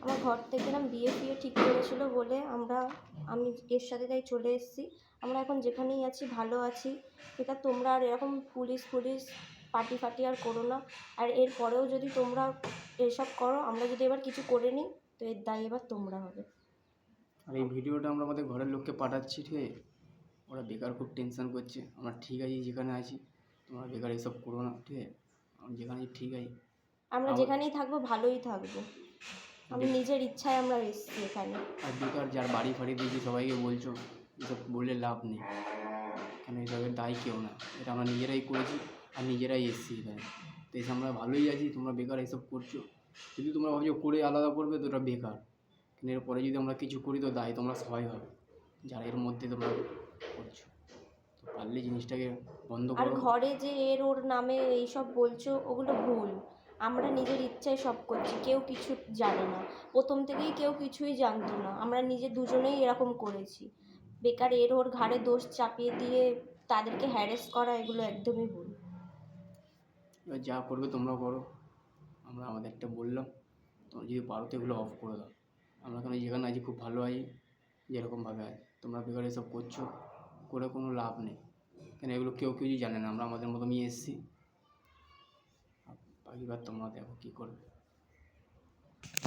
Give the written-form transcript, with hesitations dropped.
আমার ঘর থেকে বিয়ে ঠিক করেছিল বলে আমি এর সাথে তাই চলে এসেছি। আমরা এখন যেখানেই আছি ভালো আছি। এটা তোমরা আর এরকম পুলিশ পার্টি আর করো না। আর এর পরেও যদি তোমরা এসব করো, আমরা যদি এবার কিছু করে নিই, তো এর দায় এবার তোমরা হবে। আর এই ভিডিওটা আমরা আমাদের ঘরের লোককে পাঠাচ্ছি, ঠিক আছে? ওরা বেকার খুব টেনশন করছে। আমরা ঠিক আছি যেখানে আছি, তোমরা বেকার এসব করো না, ঠিক আছে? আমি যেখানে ঠিক আছি, আমরা যেখানেই থাকবো ভালোই থাকবো। আমি নিজের ইচ্ছায় আমরা এসেছি এখানে। আর বেকার যার বাড়ি ফাড়ি দিয়েছি সবাইকে বলছো, এসব বললে লাভ নেই, কেন এসবের দায়ী কেউ না। এটা আমরা নিজেরাই করেছি আর নিজেরাই এসেছি এখানে। তো এসে আমরা ভালোই আছি, তোমরা বেকার এসব করছো। যদি তোমরা ভাবছো করে আলাদা করবে, তো এটা বেকার। কিন্তু এরপরে যদি আমরা কিছু করি, তো দায়ী তোমরা সবাই হবে, যারা এর মধ্যে তোমরা করছো। তো পারলে জিনিসটাকে বন্ধ আর করো। ঘরে যে ওর নামে এইসব বলছো, ওগুলো ভুল। আমরা নিজের ইচ্ছায় সব করছি, কেউ কিছু জানে না। প্রথম থেকেই কেউ কিছুই জানতো না, আমরা দুজনেই এরকম করেছি। বেকার ওর ঘাড়ে দোষ চাপিয়ে দিয়ে তাদেরকে হ্যারাস করা, এগুলো একদমই ভুল। এবার যা করবে তোমরা করো, আমরা আমাদেরটা বললাম। তোমরা যদি পারো তো এগুলো অফ করে দাও। আমরা এখানে যেখানে আছি খুব ভালো আছি, যেরকমভাবে আছি। তোমরা বেকার এসব করছো, করে কোনো লাভ নেই। কেন এগুলো কেউ কিছুই জানে না, আমরা আমাদের মতো নিয়ে এসেছি। বাকিবার তোমরা দেখো কী করবে।